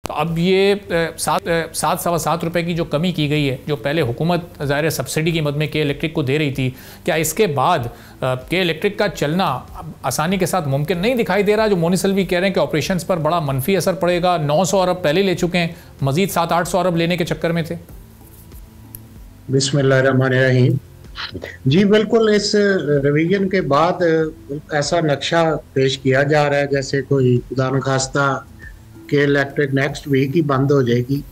तो अब ये सात सवा सात रुपए की जो कमी की गई है, जो पहले हुकूमत ज़ाहिर सब्सिडी की मद में के इलेक्ट्रिक को दे रही थी, क्या इसके बाद के इलेक्ट्रिक का चलना आसानी के साथ मुमकिन नहीं दिखाई दे रहा? जो मोनिसल भी कह रहे हैं कि ऑपरेशंस पर बड़ा मनफी असर पड़ेगा। 900 अरब पहले ले चुके हैं, मजीद 700-800 अरब लेने के चक्कर में थे। बिस्मिल्लाहिर्रहमानिर्रहीम। जी बिल्कुल, इस रिवीजन के बाद ऐसा नक्शा पेश किया जा रहा है जैसे कोई खुदा न खास्ता के इलेक्ट्रिक नेक्स्ट वीक ही बंद हो जाएगी।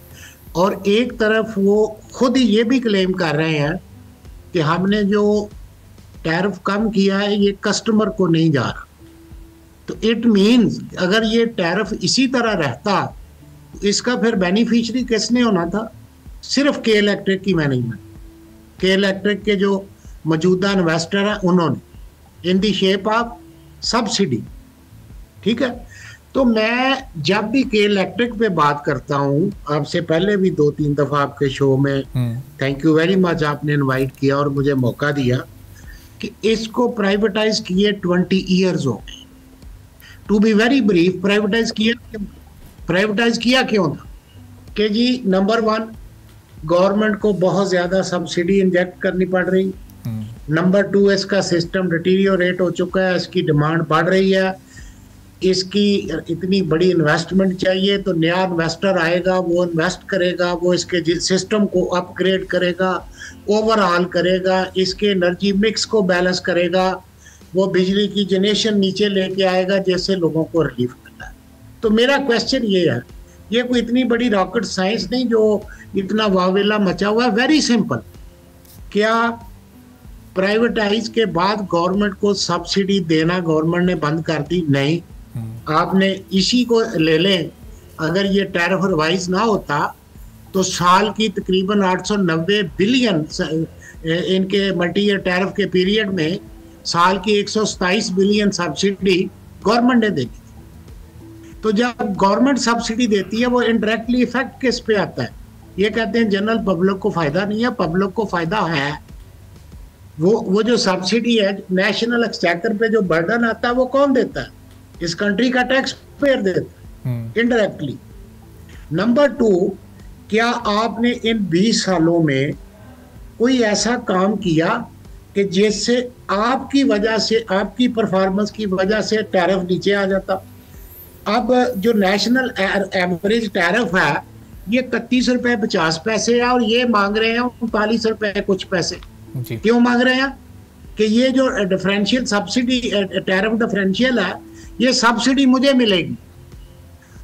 और एक तरफ वो खुद ही ये भी क्लेम कर रहे हैं कि हमने जो टैरिफ कम किया है ये कस्टमर को नहीं जा रहा। तो इट मीन्स अगर ये टैरिफ इसी तरह रहता तो इसका फिर बेनिफिशियरी किसने होना था? सिर्फ के इलेक्ट्रिक की मैनेजमेंट, के इलेक्ट्रिक के जो मौजूदा इन्वेस्टर हैं उन्होंने, इन दी शेप ऑफ सब्सिडी। ठीक है, तो मैं जब भी के इलेक्ट्रिक पे बात करता हूँ, आपसे पहले भी 2-3 दफा आपके शो में, थैंक यू वेरी मच, आपने इनवाइट किया और मुझे मौका दिया कि इसको प्राइवेटाइज किए 20 ईयर्स हो गए। To be very brief, privatize किया क्यों था? कि जी नंबर 1, गवर्नमेंट को बहुत ज्यादा सब्सिडी इंजेक्ट करनी पड़ रही। नंबर 2, इसका सिस्टम डिटीरियोरेट हो चुका है, इसकी डिमांड बढ़ रही है, इसकी इतनी बड़ी इन्वेस्टमेंट चाहिए, तो नया इन्वेस्टर आएगा, वो इन्वेस्ट करेगा, वो इसके सिस्टम को अपग्रेड करेगा, ओवरऑल करेगा, इसके एनर्जी मिक्स को बैलेंस करेगा, वो बिजली की जनरेशन नीचे लेके आएगा, जैसे लोगों को रिलीफ मिलता है। तो मेरा क्वेश्चन ये है, ये कोई इतनी बड़ी रॉकेट साइंस नहीं जो इतना वावेला मचा हुआ है। वेरी सिंपल, क्या प्राइवेटाइज के बाद गवर्नमेंट को सब्सिडी देना गवर्नमेंट ने बंद कर दी? नहीं। आपने इसी को ले लें, अगर ये टैरिफ रिवाइज ना होता तो साल की तकरीबन 890 बिलियन इनके मल्टी ईयर टैरिफ के पीरियड में साल की 127 बिलियन सब्सिडी गवर्नमेंट ने देनी। तो जब गवर्नमेंट सब्सिडी देती है वो इनडायरेक्टली इफेक्ट किस पे आता है? ये कहते हैं जनरल पब्लिक को फायदा नहीं है, पब्लिक को फायदा है। वो जो सब्सिडी है, नेशनल एक्सचेकर पे जो बर्डन आता है वो कौन देता है? इस कंट्री का टैक्स पेयर देता है इनडायरेक्टली। नंबर 2, क्या आपने इन 20 सालों में कोई ऐसा काम किया कि जिससे आपकी वजह से, आपकी परफॉर्मेंस की वजह से टैरिफ नीचे आ जाता? अब जो नेशनल एवरेज टैरिफ है ये 31 रुपए 50 पैसे है और ये मांग रहे हैं 39 रुपए कुछ पैसे। क्यों मांग रहे हैं? कि ये जो डिफरेंशियल सब्सिडी, टैरिफ डिफरेंशियल है, ये सब्सिडी मुझे मिलेगी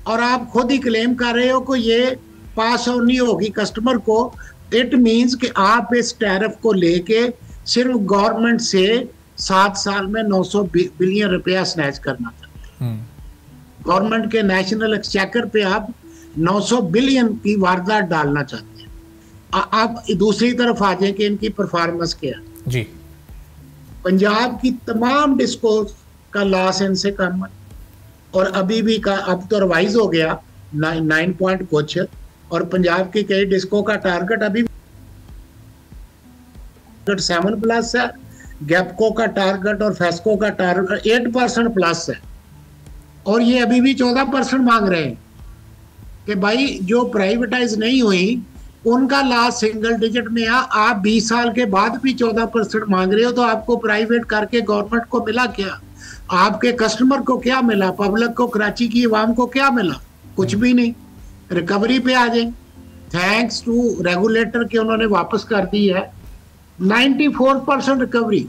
और आप खुद ही क्लेम कर रहे हो कि ये पास ऑन नहीं होगी कस्टमर को। इट मीन्स कि आप इस टैरिफ को लेके सिर्फ गवर्नमेंट से 7 साल में 900 बिलियन रुपया स्नैच करना चाहते हैं। गवर्नमेंट के नेशनल एक्सचेकर पे आप 900 बिलियन की वारदात डालना चाहते हैं। आप दूसरी तरफ आ जाए कि इनकी परफॉर्मेंस क्या है जी। पंजाब की तमाम डिस्को का लॉस इनसे कम है और अभी भी का अब तो रिवाइज हो गया 9 पॉइंट कुछ, और पंजाब की कई डिस्को का टारगेट अभी 7+ है, गैपको का टारगेट और फेस्को का टारगेट 8% प्लस है, और ये अभी भी 14% मांग रहे हैं कि भाई जो प्राइवेटाइज नहीं हुई उनका लास्ट सिंगल डिजिट में आप 20 साल के बाद भी 14% मांग रहे हो, तो आपको प्राइवेट करके गवर्नमेंट को मिला क्या? आपके कस्टमर को क्या मिला? पब्लिक को, कराची की आवाम को क्या मिला? कुछ भी नहीं। रिकवरी पे आ जाए, थैंक्स टू रेगुलेटर के उन्होंने वापस कर दी है 94% रिकवरी।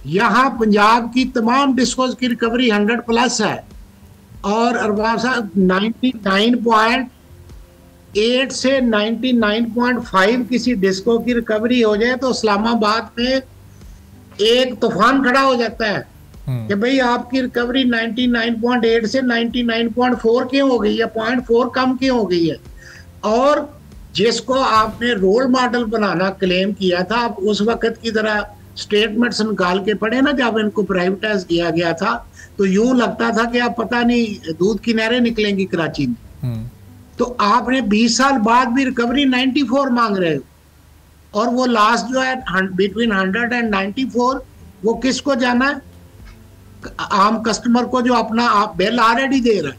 यहाँ पंजाब की तमाम डिस्कोज की रिकवरी 100+ है और अरबाब साहब 99.8 से 99.5 किसी डिस्को की रिकवरी हो जाए तो इस्लामाबाद में एक तूफान खड़ा हो जाता है कि भाई आपकी रिकवरी 99.8 से 99.4 क्यों हो गई है, 0.4 कम क्यों हो गई है? और जिसको आपने रोल मॉडल बनाना क्लेम किया था, आप उस वक्त की तरह स्टेटमेंट्स निकाल के पढ़े ना, जब इनको प्राइवेटाइज किया गया था तो यूं लगता था कि आप पता नहीं दूध की नहरें निकलेंगी कराची में। तो आपने 20 साल बाद भी रिकवरी 94 मांग रहे हो, और वो लास्ट जो है बिटवीन 100 एंड 94 वो किसको जाना है? आम कस्टमर को जो अपना आप बिल ऑलरेडी दे रहा है।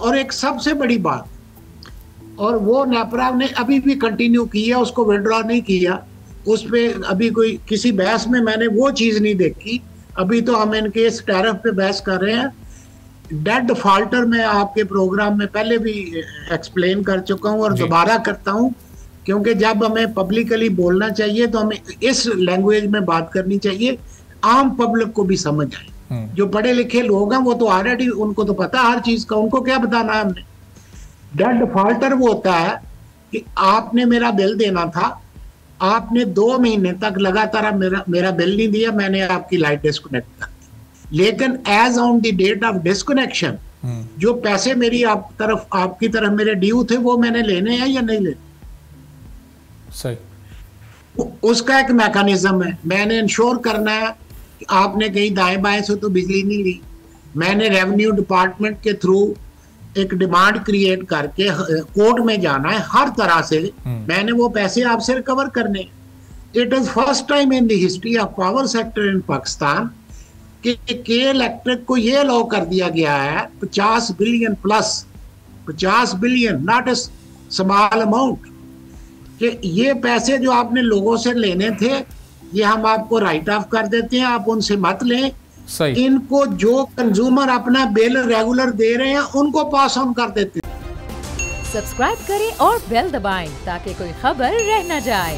और एक सबसे बड़ी बात, और वो नेपरा ने अभी भी कंटिन्यू किया, उसको विड्रॉ नहीं किया, उस पर अभी कोई किसी बहस में मैंने वो चीज़ नहीं देखी। अभी तो हम इनके इस टैरिफ पे बहस कर रहे हैं। डेड डिफॉल्टर मैं आपके प्रोग्राम में पहले भी एक्सप्लेन कर चुका हूँ और दोबारा करता हूँ, क्योंकि जब हमें पब्लिकली बोलना चाहिए तो हमें इस लैंग्वेज में बात करनी चाहिए, आम पब्लिक को भी समझ आए। जो पढ़े लिखे लोग हैं वो तो ऑलरेडी उनको तो पता हर चीज का, उनको क्या बताना है हमने। डेड डिफॉल्टर वो होता है कि आपने मेरा बिल देना था, आपने 2 महीने तक लगातार मेरा बिल नहीं दिया, मैंने आपकी लाइट डिस्कनेक्ट कर दी, लेकिन as on the date of disconnection जो पैसे मेरी आपकी तरफ मेरे ड्यू थे वो मैंने लेने हैं या नहीं लेने, सही। उसका एक मैकेनिज्म है। मैंने इंश्योर करना है कि आपने कहीं दाएं बाएं से तो बिजली नहीं ली, मैंने रेवेन्यू डिपार्टमेंट के थ्रू एक डिमांड क्रिएट करके कोर्ट में जाना है, हर तरह से मैंने वो पैसे आपसे रिकवर करने। It is first time in the history of power sector in Pakistan कि के इलेक्ट्रिक को ये अलाउ कर दिया गया है 50 billion plus, 50 billion, not a small amount, कि ये पैसे जो आपने लोगों से लेने थे ये हम आपको राइट ऑफ कर देते हैं, आप उनसे मत लें। सही। इनको जो कंज्यूमर अपना बिल रेगुलर दे रहे हैं उनको पास ऑन कर देते हैं। सब्सक्राइब करें और बेल दबाएं ताकि कोई खबर रह न जाए।